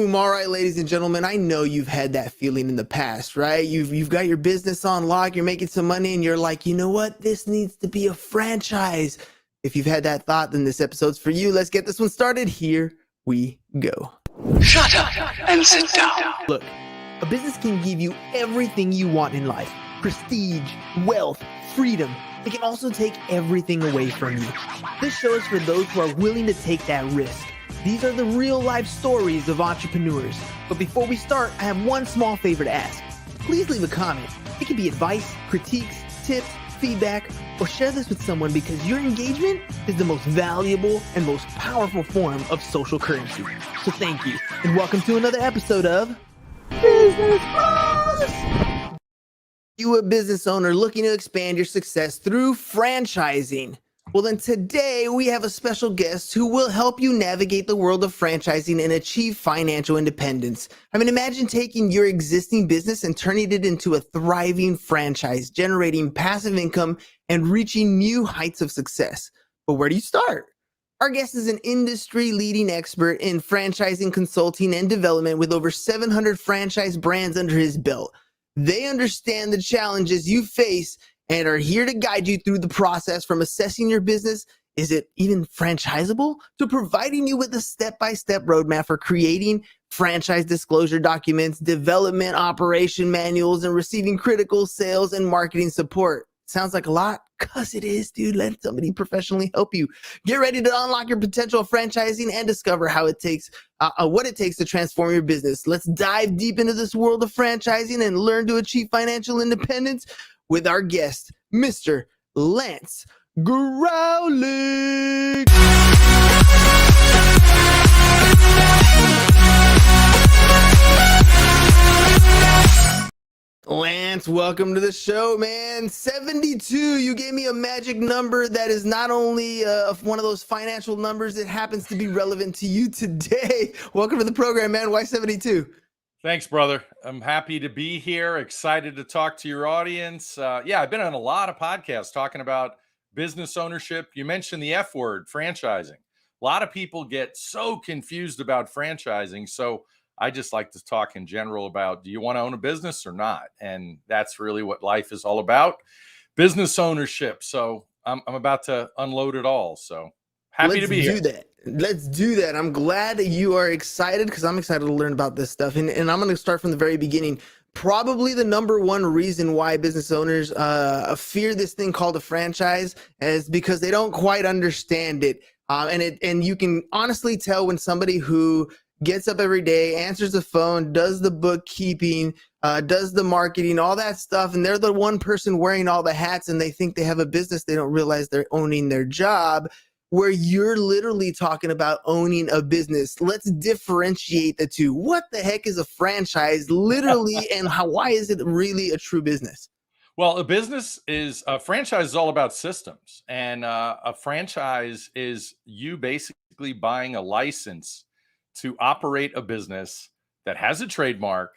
Boom. All right, ladies and gentlemen, I know you've had that feeling in the past, right? You've got your business on lock, you're making some money, and you're like, you know what? This needs to be a franchise. If you've had that thought, then this episode's for you. Let's get this one started. Here we go. Shut up and sit down. Look, a business can give you everything you want in life. Prestige, wealth, freedom. It can also take everything away from you. This show is for those who are willing to take that risk. These are the real life stories of entrepreneurs. But before we start, I have one small favor to ask. Please leave a comment. It can be advice, critiques, tips, feedback, or share this with someone because your engagement is the most valuable and most powerful form of social currency. So thank you, and welcome to another episode of Business Bros. You a business owner looking to expand your success through franchising? Well, then today we have a special guest who will help you navigate the world of franchising and achieve financial independence. I mean, imagine taking your existing business and turning it into a thriving franchise, generating passive income and reaching new heights of success. But where do you start? Our guest is an industry-leading expert in franchising, consulting, and development with over 700 franchise brands under his belt. They understand the challenges you face and are here to guide you through the process from assessing your business, is it even franchisable, to providing you with a step-by-step roadmap for creating franchise disclosure documents, development operation manuals, and receiving critical sales and marketing support. Sounds like a lot? Cause it is, dude. Let somebody professionally help you. Get ready to unlock your potential franchising and discover how it takes, what it takes to transform your business. Let's dive deep into this world of franchising and learn to achieve financial independence with our guest, Mr. Lance Graulich. Lance, welcome to the show, man. 72. You gave me a magic number that is not only one of those financial numbers, it happens to be relevant to you today. Welcome to the program, man. Why 72? Thanks, brother. I'm happy to be here. Excited to talk to your audience. I've been on a lot of podcasts talking about business ownership. You mentioned the F word, franchising. A lot of people get so confused about franchising. So I just like to talk in general about, do you want to own a business or not? And that's really what life is all about, business ownership. So I'm about to unload it all. So happy to be here. Let's do that. I'm glad that you are excited because I'm excited to learn about this stuff. And I'm going to start from the very beginning. Probably the number one reason why business owners fear this thing called a franchise is because they don't quite understand it. And you can honestly tell when somebody who gets up every day, answers the phone, does the bookkeeping, does the marketing, all that stuff, and they're the one person wearing all the hats and they think they have a business, they don't realize they're owning their job, where you're literally talking about owning a business. Let's differentiate the two. What the heck is a franchise literally, and why is it really a true business? Well, a franchise is all about systems, and a franchise is you basically buying a license to operate a business that has a trademark,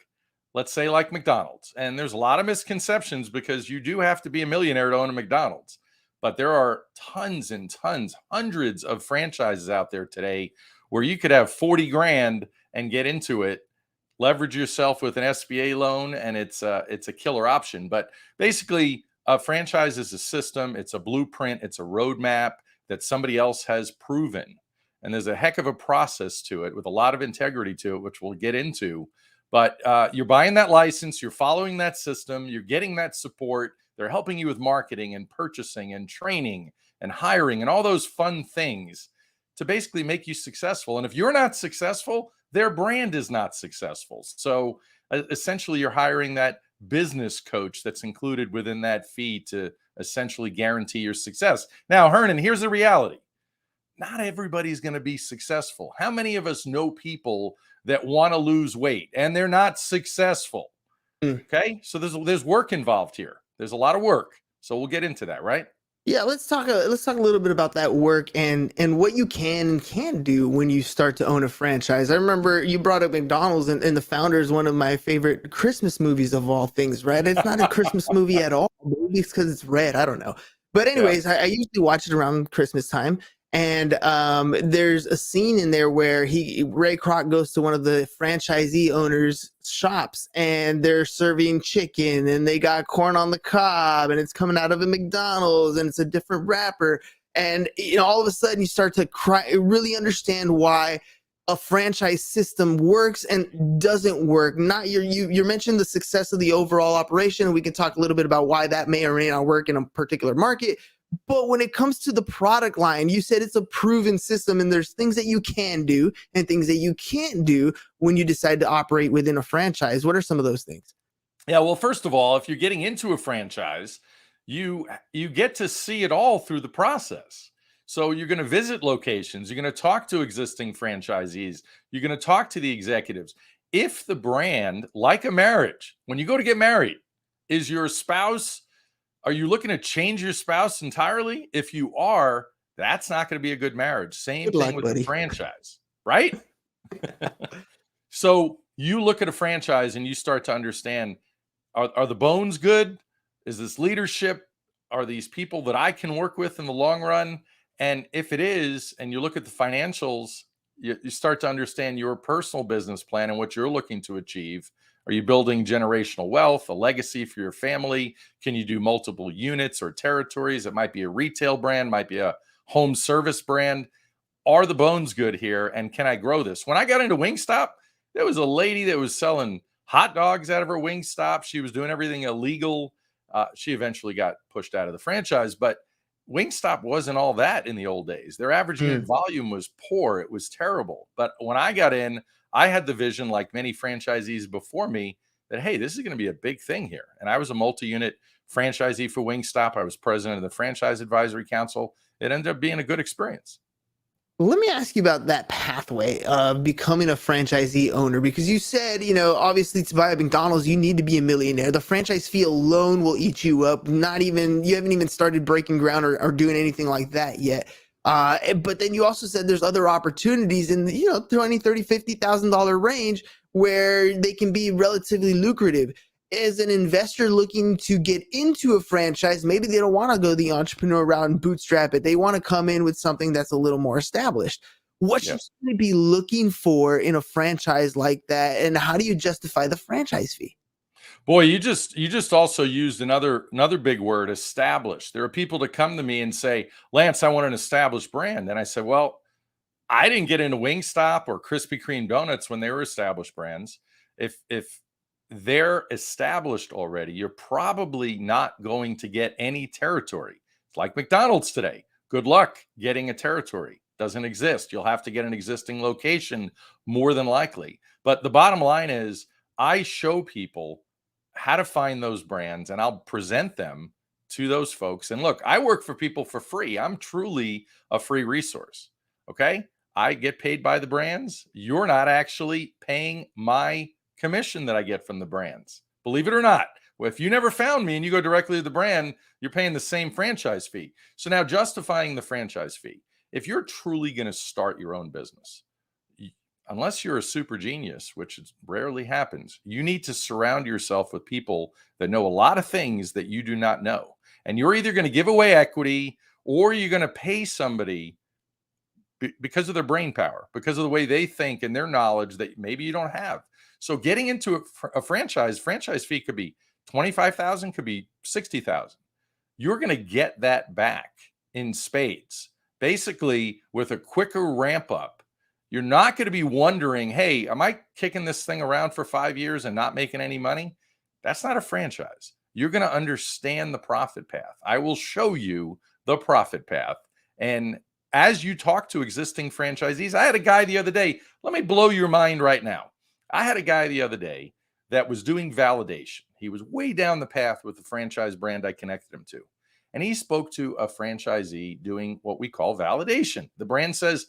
let's say like McDonald's. And there's a lot of misconceptions because you do have to be a millionaire to own a McDonald's. But there are tons and tons, hundreds of franchises out there today where you could have 40 grand and get into it, leverage yourself with an SBA loan, and it's a killer option. But basically, a franchise is a system, it's a blueprint, it's a roadmap that somebody else has proven. And there's a heck of a process to it with a lot of integrity to it, which we'll get into. But you're buying that license, you're following that system, you're getting that support. They're helping you with marketing and purchasing and training and hiring and all those fun things to basically make you successful. And if you're not successful, their brand is not successful. So essentially, you're hiring that business coach that's included within that fee to essentially guarantee your success. Now, Hernan, here's the reality. Not everybody's going to be successful. How many of us know people that want to lose weight and they're not successful? Okay, so there's work involved here. There's a lot of work. So we'll get into that, right? Yeah, let's talk a little bit about that work and what you can and can't do when you start to own a franchise. I remember you brought up McDonald's, and The Founder is one of my favorite Christmas movies of all things, right? It's not a Christmas movie at all. Maybe it's because it's red. I don't know. But anyways, I usually watch it around Christmas time. And there's a scene in there where Ray Kroc goes to one of the franchisee owners' shops, and they're serving chicken, and they got corn on the cob, and it's coming out of a McDonald's, and it's a different wrapper. And all of a sudden, you start to really understand why a franchise system works and doesn't work. Not you mentioned the success of the overall operation. We can talk a little bit about why that may or may not work in a particular market. But when it comes to the product line, you said it's a proven system, and there's things that you can do and things that you can't do when you decide to operate within a franchise. What are some of those things? Yeah, well, first of all, if you're getting into a franchise, you get to see it all through the process. So you're going to visit locations, you're going to talk to existing franchisees, you're going to talk to the executives. If the brand, like a marriage, when you go to get married, is your spouse, are you looking to change your spouse entirely? If you are, that's not going to be a good marriage. Same Good thing luck, with buddy. the franchise, right? So you look at a franchise and you start to understand, are the bones good? Is this leadership? Are these people that I can work with in the long run? And if it is, and you look at the financials, you start to understand your personal business plan and what you're looking to achieve. Are you building generational wealth, a legacy for your family? Can you do multiple units or territories? It might be a retail brand, might be a home service brand. Are the bones good here? And can I grow this? When I got into Wingstop, there was a lady that was selling hot dogs out of her Wingstop. She was doing everything illegal. She eventually got pushed out of the franchise, but Wingstop wasn't all that in the old days. Their average unit volume was poor. It was terrible. But when I got in, I had the vision, like many franchisees before me, that, hey, this is going to be a big thing here. And I was a multi-unit franchisee for Wingstop. I was president of the Franchise Advisory Council. It ended up being a good experience. Let me ask you about that pathway of becoming a franchisee owner, because you said, obviously to buy a McDonald's, you need to be a millionaire. The franchise fee alone will eat you up. You haven't even started breaking ground or doing anything like that yet. But then you also said there's other opportunities in the, $20,000, $30,000, $50,000 range where they can be relatively lucrative. As an investor looking to get into a franchise, maybe they don't want to go the entrepreneur route and bootstrap it. They want to come in with something that's a little more established. What should you be looking for in a franchise like that? And how do you justify the franchise fee? Boy, you just also used another big word, established. There are people that come to me and say, Lance, I want an established brand. And I said, well, I didn't get into Wingstop or Krispy Kreme donuts when they were established brands. If they're established already, you're probably not going to get any territory. It's like McDonald's today. Good luck getting a territory. Doesn't exist. You'll have to get an existing location more than likely. But the bottom line is, I show people how to find those brands, and I'll present them to those folks. And look, I work for people for free. I'm truly a free resource. Okay. I get paid by the brands. You're not actually paying my commission that I get from the brands. Believe it or not. Well, if you never found me and you go directly to the brand, you're paying the same franchise fee. So now, justifying the franchise fee. If you're truly going to start your own business, unless you're a super genius, which rarely happens, you need to surround yourself with people that know a lot of things that you do not know. And you're either going to give away equity, or you're going to pay somebody because of their brain power, because of the way they think and their knowledge that maybe you don't have. So getting into a franchise fee could be $25,000, could be $60,000. You're going to get that back in spades, basically with a quicker ramp up. You're not going to be wondering, hey, am I kicking this thing around for 5 years and not making any money? That's not a franchise. You're going to understand the profit path. I will show you the profit path. And as you talk to existing franchisees, I had a guy the other day, let me blow your mind right now. I had a guy the other day that was doing validation. He was way down the path with the franchise brand I connected him to. And he spoke to a franchisee doing what we call validation. The brand says,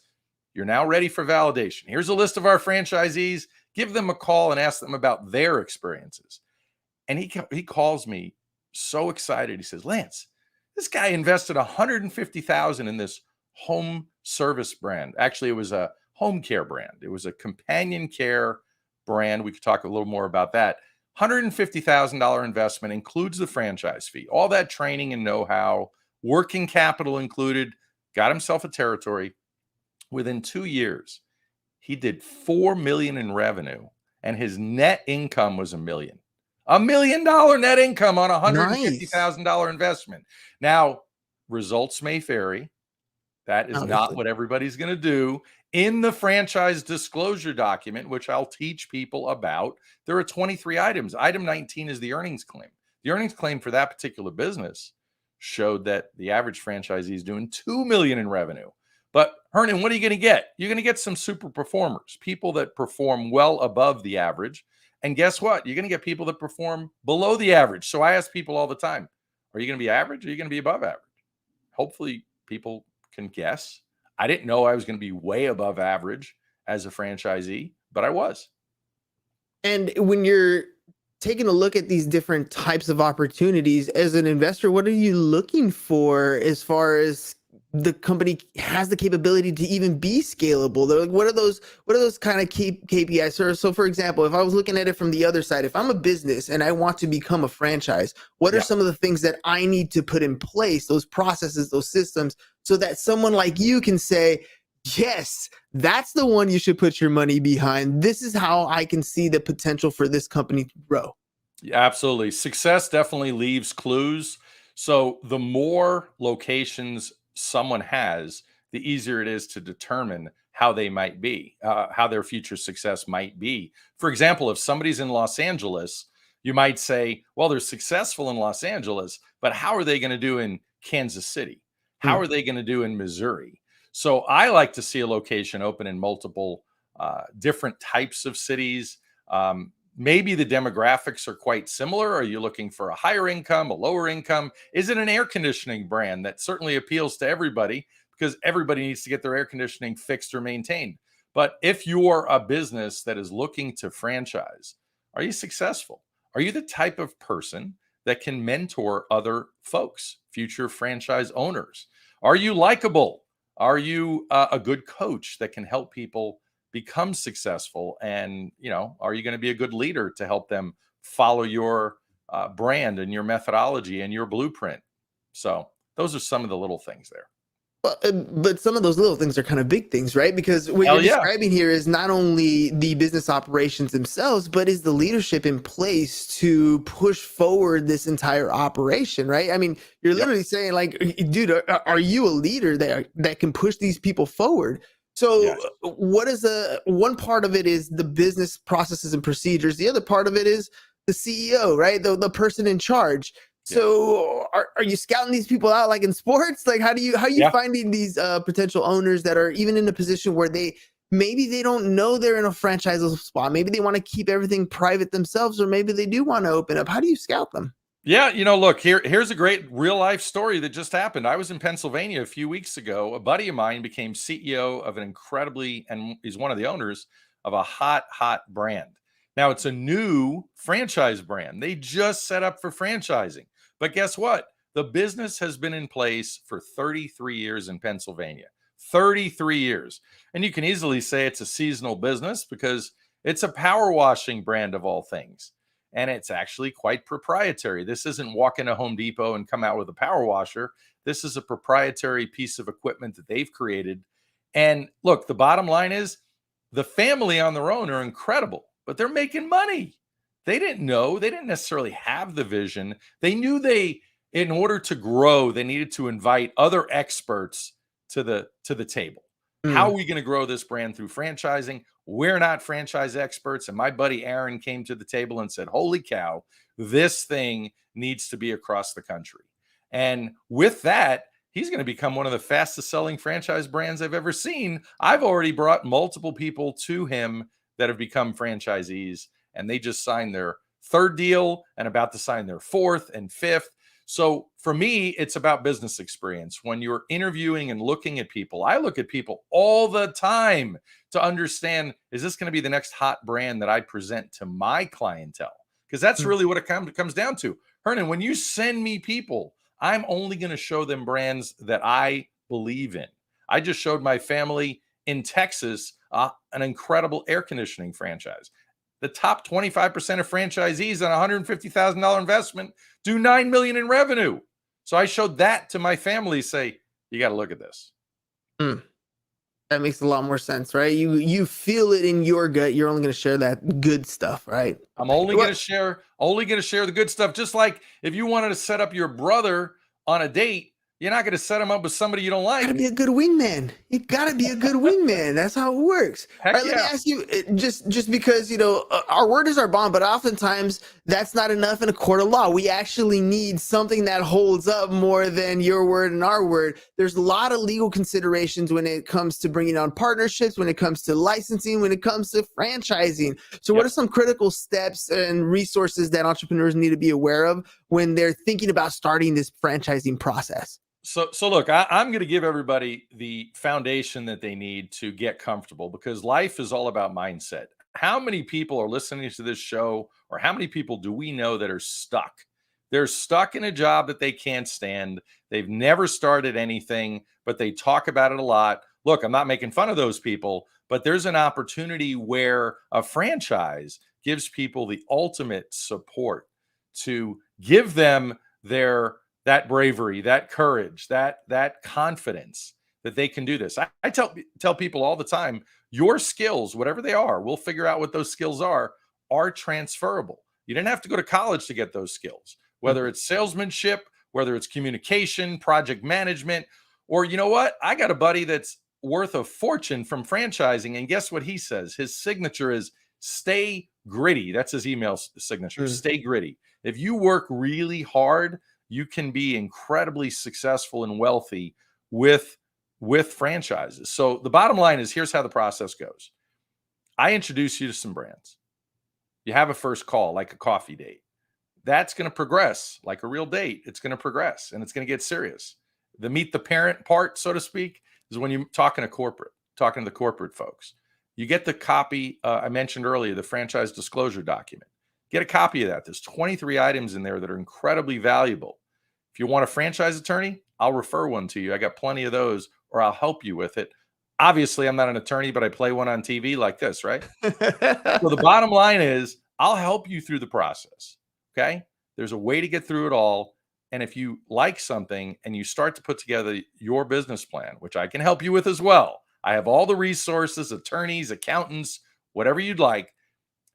you're now ready for validation. Here's a list of our franchisees. Give them a call and ask them about their experiences. And he calls me so excited. He says, Lance, this guy invested $150,000 in this home service brand. Actually, it was a home care brand. It was a companion care brand. We could talk a little more about that. $150,000 investment includes the franchise fee, all that training and know-how, working capital included. got himself a territory. Within 2 years, he did $4 million in revenue, and his net income was $1 million. $1 million net income on a $150,000 investment. Now, results may vary. That is not what everybody's going to do. In the franchise disclosure document, which I'll teach people about, there are 23 items. Item 19 is the earnings claim. The earnings claim for that particular business showed that the average franchisee is doing $2 million in revenue. But Hernan, what are you going to get? You're going to get some super performers, people that perform well above the average. And guess what? You're going to get people that perform below the average. So I ask people all the time, are you going to be average or are you going to be above average? Hopefully people can guess. I didn't know I was going to be way above average as a franchisee, but I was. And when you're taking a look at these different types of opportunities as an investor, what are you looking for as far as the company has the capability to even be scalable? They're like, what are those kind of KPIs? So for example, if I was looking at it from the other side, if I'm a business and I want to become a franchise, what are some of the things that I need to put in place, those processes, those systems, so that someone like you can say, yes, that's the one you should put your money behind. This is how I can see the potential for this company to grow. Yeah, absolutely. Success definitely leaves clues. So the more locations someone has, the easier it is to determine how they might be, how their future success might be. For example, if somebody's in Los Angeles, you might say, well, they're successful in Los Angeles, but how are they going to do in Kansas City? How are they going to do in Missouri? So I like to see a location open in multiple different types of cities. Maybe the demographics are quite similar. Are you looking for a higher income, a lower income? Is it an air conditioning brand that certainly appeals to everybody because everybody needs to get their air conditioning fixed or maintained? But if you're a business that is looking to franchise, are you successful? Are you the type of person that can mentor other folks, future franchise owners? Are you likable? Are you a good coach that can help people become successful? And, are you going to be a good leader to help them follow your brand and your methodology and your blueprint? So those are some of the little things there. But some of those little things are kind of big things, right? Because what you're describing here is not only the business operations themselves, but is the leadership in place to push forward this entire operation, right? I mean, you're literally saying like, dude, are you a leader that can push these people forward? So what is one part of it is the business processes and procedures. The other part of it is the CEO, right? The person in charge. So are you scouting these people out like in sports? Like how are you finding these potential owners that are even in a position where maybe they don't know they're in a franchise spot. Maybe they want to keep everything private themselves, or maybe they do want to open up. How do you scout them? Yeah, look, here's a great real life story that just happened. I was in Pennsylvania a few weeks ago. A buddy of mine became CEO of and he's one of the owners of a hot brand. Now it's a new franchise brand. They just set up for franchising. But guess what? The business has been in place for 33 years in Pennsylvania. 33 years. And you can easily say it's a seasonal business because it's a power washing brand of all things. And it's actually quite proprietary. This isn't walk into Home Depot and come out with a power washer. This is a proprietary piece of equipment that they've created. And look, the bottom line is the family on their own are incredible, but they're making money. They didn't necessarily have the vision. They knew in order to grow, they needed to invite other experts to the table. How are we going to grow this brand through franchising? We're not franchise experts. And my buddy Aaron came to the table and said, holy cow, this thing needs to be across the country. And with that, he's going to become one of the fastest selling franchise brands I've ever seen. I've already brought multiple people to him that have become franchisees, and they just signed their third deal and about to sign their fourth and fifth. So for me, it's about business experience. When you're interviewing and looking at people, I look at people all the time to understand, is this going to be the next hot brand that I present to my clientele? Because that's really what it comes down to. Hernan, when you send me people, I'm only going to show them brands that I believe in. I just showed my family in Texas an incredible air conditioning franchise. The top 25% of franchisees on a $150,000 investment do $9 million in revenue. So I showed that to my family, say, you got to look at this. Mm, that makes a lot more sense, right? You feel it in your gut. You're only going to share that good stuff, right? I'm only going to What? share the good stuff. Just like if you wanted to set up your brother on a date, you're not going to set him up with somebody you don't Gotta like. be a good wingman. You gotta be a good wingman. That's how it works. All Heck right, let me yeah. ask you, just because our word is our bond, but oftentimes that's not enough in a court of law. We actually need something that holds up more than your word and our word. There's a lot of legal considerations when it comes to bringing on partnerships, when it comes to licensing, when it comes to franchising. So, what are Yep. some critical steps and resources that entrepreneurs need to be aware of when they're thinking about starting this franchising process? So look, I'm going to give everybody the foundation that they need to get comfortable because life is all about mindset. How many people are listening to this show, or how many people do we know that are stuck? They're stuck in a job that they can't stand. They've never started anything, but they talk about it a lot. Look, I'm not making fun of those people, but there's an opportunity where a franchise gives people the ultimate support to give them their that bravery, that courage, that confidence that they can do this. I tell people all the time, your skills, whatever they are, we'll figure out what those skills are transferable. You didn't have to go to college to get those skills, whether it's salesmanship, whether it's communication, project management, or you know what? I got a buddy that's worth a fortune from franchising, and guess what he says? His signature is stay gritty. That's his email signature. Mm. Stay gritty. If you work really hard, you can be incredibly successful and wealthy with franchises. So the bottom line is here's how the process goes. I introduce you to some brands. You have a first call like a coffee date. That's going to progress like a real date. It's going to progress and it's going to get serious. The meet the parent part, so to speak, is when you're talking to the corporate folks. You get the copy I mentioned earlier, the franchise disclosure document. Get a copy of that. There's 23 items in there that are incredibly valuable. If you want a franchise attorney, I'll refer one to you. I got plenty of those, or I'll help you with it. Obviously, I'm not an attorney, but I play one on TV like this, right? So the bottom line is I'll help you through the process. Okay. There's a way to get through it all. And if you like something and you start to put together your business plan, which I can help you with as well, I have all the resources, attorneys, accountants, whatever you'd like.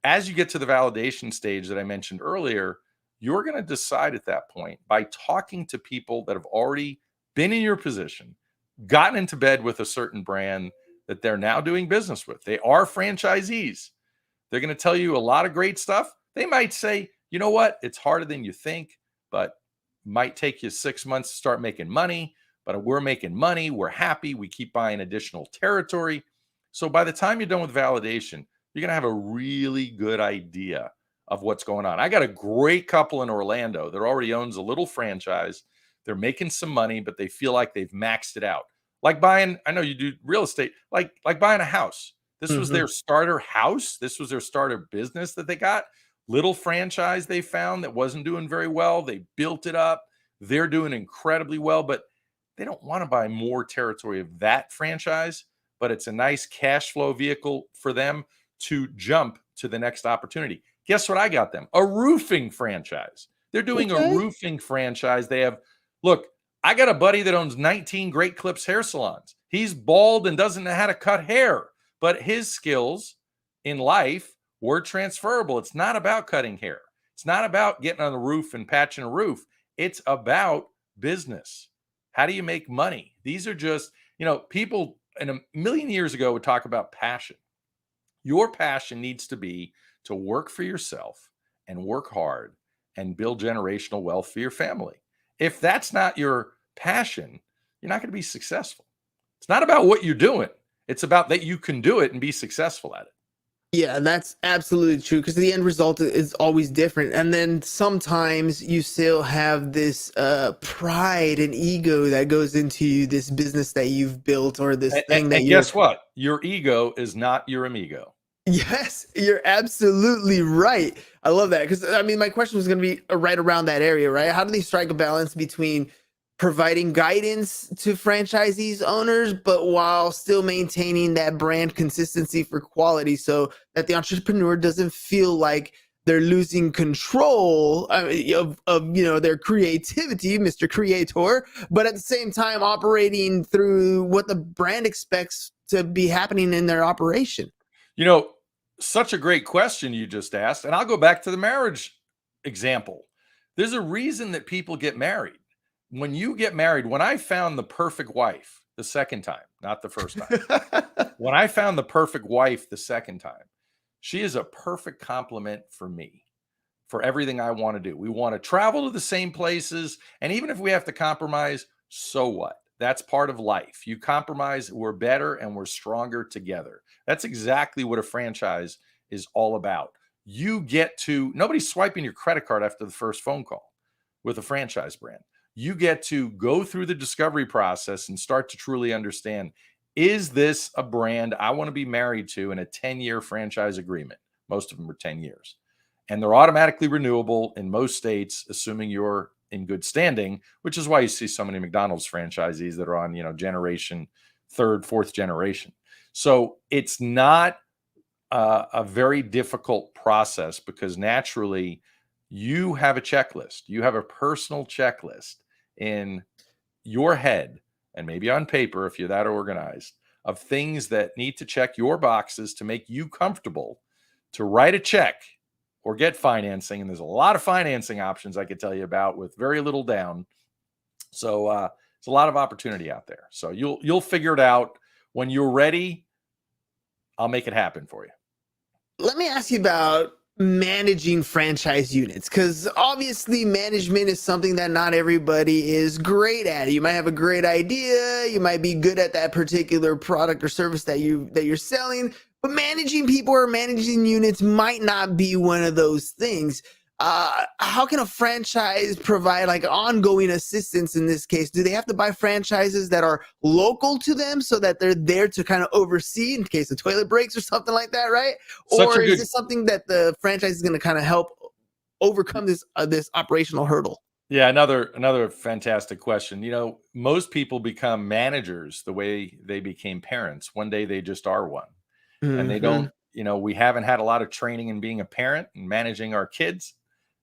As you get to the validation stage that I mentioned earlier, you're going to decide at that point by talking to people that have already been in your position, gotten into bed with a certain brand that they're now doing business with. They are franchisees. They're going to tell you a lot of great stuff. They might say, you know what? It's harder than you think, but might take you 6 months to start making money. But we're making money. We're happy. We keep buying additional territory. So by the time you're done with validation, you're going to have a really good idea of what's going on. I got a great couple in Orlando that already owns a little franchise. They're making some money, but they feel like they've maxed it out. Like buying, I know you do real estate, like buying a house. This was their starter house. This was their starter business that they got. Little franchise they found that wasn't doing very well. They built it up. They're doing incredibly well, but they don't want to buy more territory of that franchise, but it's a nice cash flow vehicle for them to jump to the next opportunity. Guess what I got them? A roofing franchise. They're doing a Okay. roofing franchise. They have, look, I got a buddy that owns 19 Great Clips hair salons. He's bald and doesn't know how to cut hair, but his skills in life were transferable. It's not about cutting hair. It's not about getting on the roof and patching a roof. It's about business. How do you make money? These are just, people in a million years ago would talk about passion. Your passion needs to be to work for yourself and work hard and build generational wealth for your family. If that's not your passion, you're not going to be successful. It's not about what you're doing. It's about that you can do it and be successful at it. Yeah, that's absolutely true because the end result is always different. And then sometimes you still have this pride and ego that goes into this business that you've built or this thing that And you're. guess what? Your ego is not your amigo. Yes, you're absolutely right. I love that because I mean, my question was going to be right around that area, right? How do they strike a balance between providing guidance to franchisees owners, but while still maintaining that brand consistency for quality, so that the entrepreneur doesn't feel like they're losing control of their creativity, Mr. Creator, but at the same time operating through what the brand expects to be happening in their operation? You know, such a great question you just asked. And I'll go back to the marriage example. There's a reason that people get married. When you get married, when I found the perfect wife the second time, not the first time, when I found the perfect wife the second time, she is a perfect complement for me, for everything I want to do. We want to travel to the same places. And even if we have to compromise, so what? That's part of life. You compromise, we're better and we're stronger together. That's exactly what a franchise is all about. You get to, nobody's swiping your credit card after the first phone call with a franchise brand. You get to go through the discovery process and start to truly understand, is this a brand I want to be married to in a 10-year franchise agreement? Most of them are 10 years. And they're automatically renewable in most states, assuming you're in good standing, which is why you see so many McDonald's franchisees that are on, generation, third, fourth generation. So it's not a very difficult process because naturally you have a checklist. You have a personal checklist in your head and maybe on paper, if you're that organized, of things that need to check your boxes to make you comfortable to write a check or get financing. And there's a lot of financing options I could tell you about with very little down. So it's a lot of opportunity out there. So you'll figure it out when you're ready. I'll make it happen for you. Let me ask you about managing franchise units, because obviously management is something that not everybody is great at. You might have a great idea, you might be good at that particular product or service that you're selling, but managing people or managing units might not be one of those things. How can a franchise provide like ongoing assistance in this case? Do they have to buy franchises that are local to them so that they're there to kind of oversee in case the toilet breaks or something like that, right? Such Or a is good this something that the franchise is going to kind of help overcome this operational hurdle? Yeah, another fantastic question. Most people become managers the way they became parents. One day they just are one. And they Mm-hmm. don't, we haven't had a lot of training in being a parent and managing our kids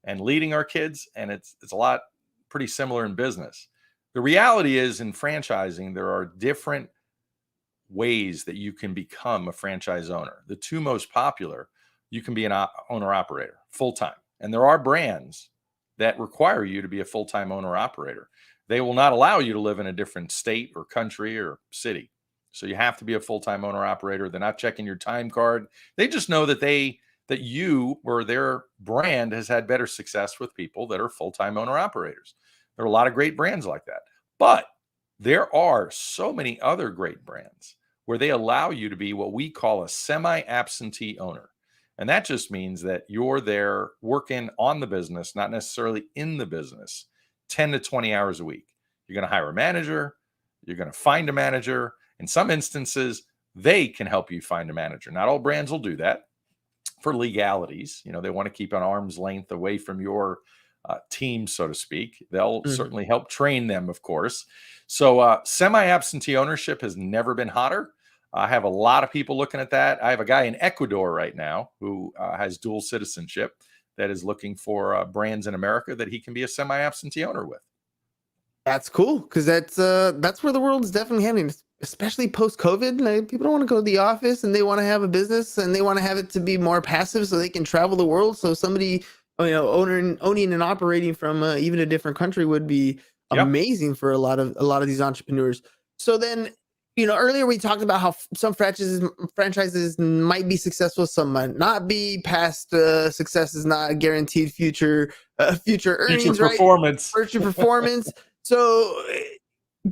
and leading our kids. And it's a lot pretty similar in business. The reality is in franchising, there are different ways that you can become a franchise owner. The two most popular, you can be an owner operator full time. And there are brands that require you to be a full time owner operator. They will not allow you to live in a different state or country or city. So you have to be a full time owner operator. They're not checking your time card. They just know that you or their brand has had better success with people that are full time owner operators. There are a lot of great brands like that. But there are so many other great brands where they allow you to be what we call a semi-absentee owner. And that just means that you're there working on the business, not necessarily in the business, 10 to 20 hours a week. You're going to hire a manager. You're going to find a manager. In some instances, they can help you find a manager. Not all brands will do that for legalities. They want to keep an arm's length away from your team, so to speak. They'll certainly help train them, of course. So semi-absentee ownership has never been hotter. I have a lot of people looking at that. I have a guy in Ecuador right now who has dual citizenship that is looking for brands in America that he can be a semi-absentee owner with. That's cool, because that's where the world is definitely heading, especially post COVID. Like, people don't want to go to the office and they want to have a business and they want to have it to be more passive so they can travel the world. So somebody, owning and operating from even a different country would be Yep. amazing for a lot of these entrepreneurs. So then, earlier we talked about how some franchises might be successful, some might not be. Past success is not a guaranteed future earnings, Future right? performance. Future performance. So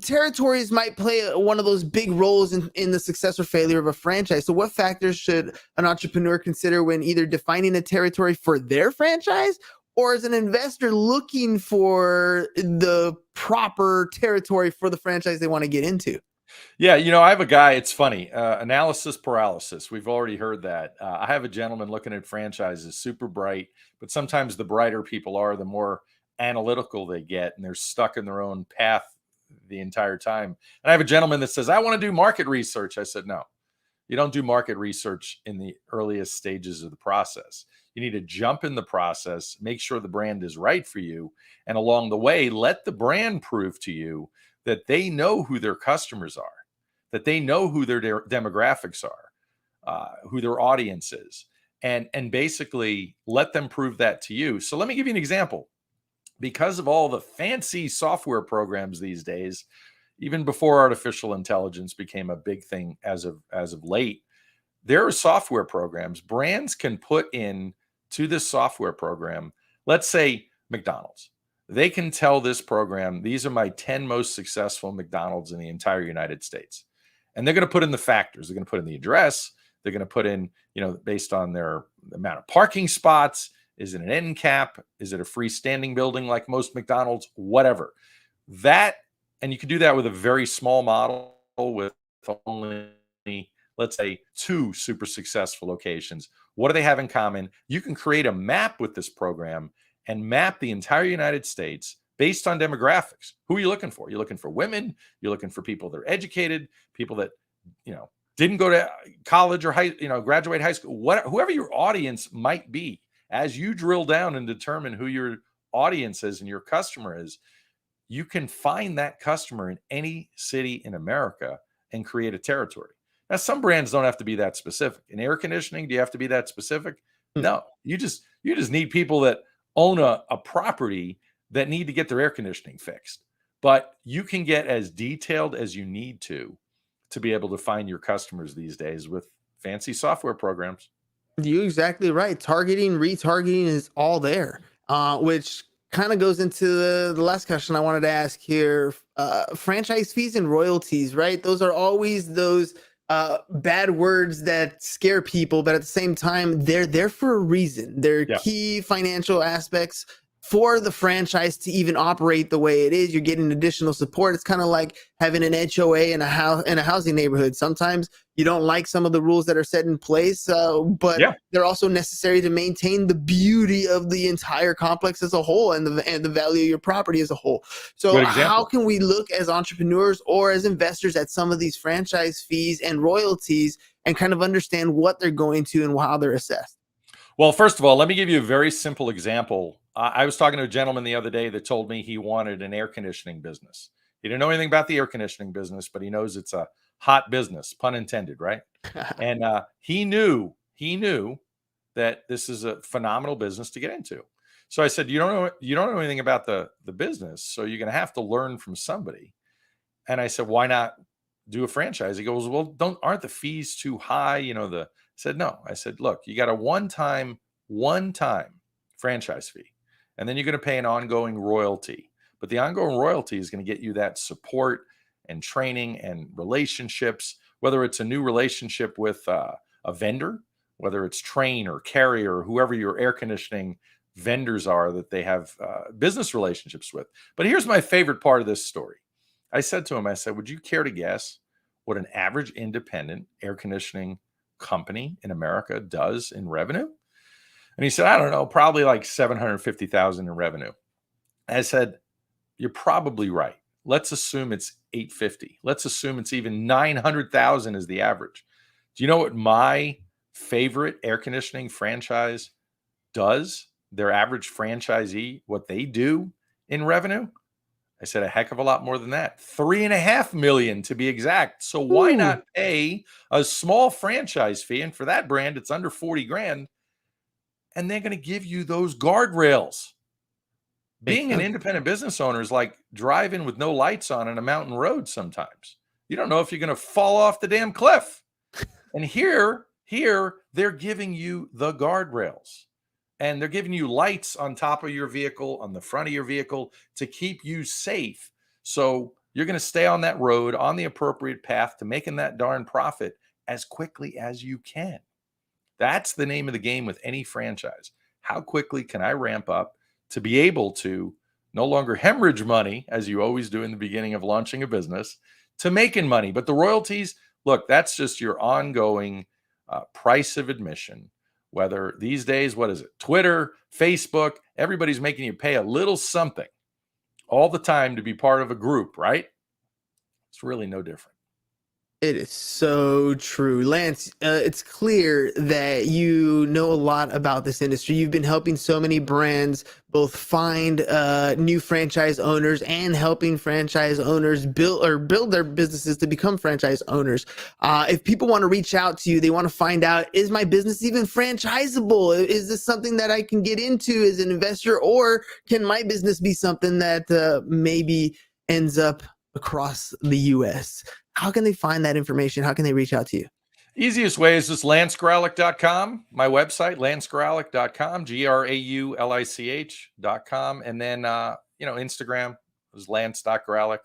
territories might play one of those big roles in the success or failure of a franchise. So what factors should an entrepreneur consider when either defining a territory for their franchise, or as an investor looking for the proper territory for the franchise they want to get into? Yeah, I have a guy, it's funny, analysis paralysis. We've already heard that. I have a gentleman looking at franchises, super bright, but sometimes the brighter people are, the more analytical they get, and they're stuck in their own path the entire time. And I have a gentleman that says, I want to do market research. I said, no, You don't do market research in the earliest stages of the process. You need to jump in the process, make sure the brand is right for you. And along the way, let the brand prove to you that they know who their customers are, that they know who their demographics are, who their audience is, and basically let them prove that to you. So let me give you an example. Because of all the fancy software programs these days, even before artificial intelligence became a big thing as of late, there are software programs brands can put in to this software program. Let's say McDonald's. They can tell this program, these are my 10 most successful McDonald's in the entire United States. And they're going to put in the factors. They're going to put in the address. They're going to put in, based on their amount of parking spots. Is it an end cap? Is it a freestanding building like most McDonald's? Whatever. That, and you can do that with a very small model with only, let's say, 2 super successful locations. What do they have in common? You can create a map with this program and map the entire United States based on demographics. Who are you looking for? You're looking for women. You're looking for people that are educated, people that, didn't go to college or graduate high school, whoever your audience might be. As you drill down and determine who your audience is and your customer is, you can find that customer in any city in America and create a territory. Now, some brands don't have to be that specific. In air conditioning, do you have to be that specific? No, you just need people that own a property that need to get their air conditioning fixed. But you can get as detailed as you need to be able to find your customers these days with fancy software programs. You're exactly right. Targeting, retargeting is all there, which kind of goes into the last question I wanted to ask here. Franchise fees and royalties, right? Those are always those bad words that scare people, but at the same time, they're there for a reason. They're key financial aspects for the franchise to even operate the way it is. You're getting additional support. It's kind of like having an HOA in a housing neighborhood. Sometimes you don't like some of the rules that are set in place, but they're also necessary to maintain the beauty of the entire complex as a whole and the value of your property as a whole. So how can we look as entrepreneurs or as investors at some of these franchise fees and royalties and kind of understand what they're going to and how they're assessed? Well, first of all, let me give you a very simple example. I was talking to a gentleman the other day that told me he wanted an air conditioning business. He didn't know anything about the air conditioning business, but he knows it's a hot business, pun intended, right? And he knew that this is a phenomenal business to get into. So I said, you don't know anything about the business, so you're going to have to learn from somebody. And I said, why not do a franchise? He goes, well, aren't the fees too high? I said, no. I said, look, you got a one-time franchise fee, and then you're going to pay an ongoing royalty. But the ongoing royalty is going to get you that support and training and relationships, whether it's a new relationship with a vendor, whether it's Trane or Carrier or whoever your air conditioning vendors are that they have business relationships with. But here's my favorite part of this story. I said to him, would you care to guess what an average independent air conditioning company in America does in revenue? And he said, I don't know, probably like 750,000 in revenue. I said, you're probably right. Let's assume it's 850. Let's assume it's even 900,000 is the average. Do you know what my favorite air conditioning franchise does? Their average franchisee, what they do in revenue? I said a heck of a lot more than that. 3.5 million to be exact. So why not pay a small franchise fee? And for that brand, it's under 40 grand. And they're going to give you those guardrails. Being an independent business owner is like driving with no lights on a mountain road sometimes. You don't know if you're going to fall off the damn cliff. And here they're giving you the guardrails. And they're giving you lights on top of your vehicle, on the front of your vehicle to keep you safe. So you're going to stay on that road on the appropriate path to making that darn profit as quickly as you can. That's the name of the game with any franchise. How quickly can I ramp up to be able to no longer hemorrhage money, as you always do in the beginning of launching a business, to making money? But the royalties, look, that's just your ongoing price of admission. Whether these days, what is it? Twitter, Facebook, everybody's making you pay a little something all the time to be part of a group, right? It's really no different. It is so true. Lance, it's clear that you know a lot about this industry. You've been helping so many brands both find new franchise owners and helping franchise owners build their businesses to become franchise owners. If people want to reach out to you, they want to find out, is my business even franchisable? Is this something that I can get into as an investor, or can my business be something that maybe ends up across the US? How can they find that information? How can they reach out to you? Easiest way is just lancegraulich.com, my website, lancegraulich.com, GRAULICH.com. And then, Instagram is lance.graulich.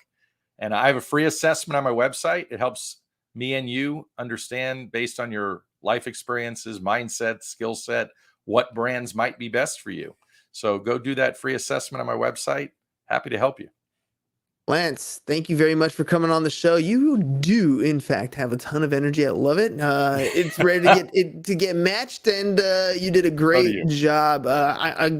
And I have a free assessment on my website. It helps me and you understand, based on your life experiences, mindset, skill set, what brands might be best for you. So go do that free assessment on my website. Happy to help you. Lance, thank you very much for coming on the show. You do, in fact, have a ton of energy. I love it. It's ready to get matched, and you did a great job. I'm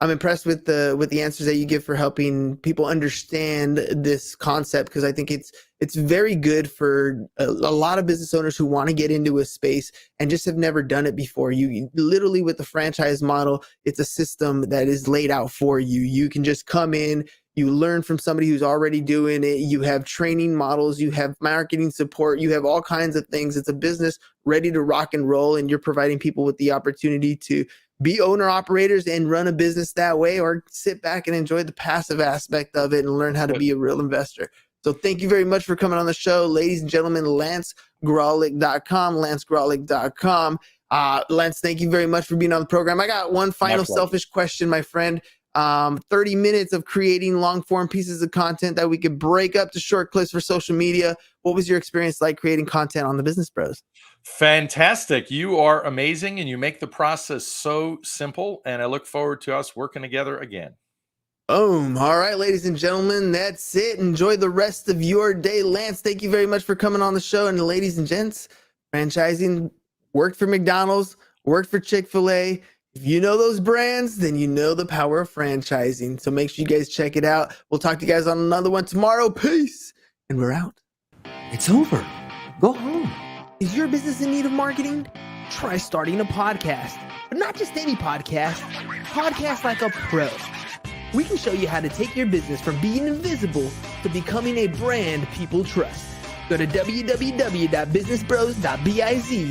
impressed with the answers that you give for helping people understand this concept, because I think it's very good for a lot of business owners who want to get into a space and just have never done it before. You literally, with the franchise model, it's a system that is laid out for you. You can just come in. You learn from somebody who's already doing it. You have training models, you have marketing support, you have all kinds of things. It's a business ready to rock and roll, and you're providing people with the opportunity to be owner operators and run a business that way, or sit back and enjoy the passive aspect of it and learn how to be a real investor. So thank you very much for coming on the show, ladies and gentlemen. LanceGraulich.com, LanceGraulich.com. Lance, thank you very much for being on the program. I got one final selfish question, my friend. 30 minutes of creating long form pieces of content that we could break up to short clips for social media. What was your experience like creating content on the Business Bros? Fantastic. You are amazing, and you make the process so simple, and I look forward to us working together again. Boom. All right, ladies and gentlemen, that's it. Enjoy the rest of your day. Lance, thank you very much for coming on the show. And ladies and gents, franchising worked for McDonald's, worked for Chick-fil-A. If you know those brands, then you know the power of franchising. So make sure you guys check it out. We'll talk to you guys on another one tomorrow. Peace. And we're out. It's over. Go home. Is your business in need of marketing? Try starting a podcast. But not just any podcast. Podcast like a pro. We can show you how to take your business from being invisible to becoming a brand people trust. Go to www.businessbros.biz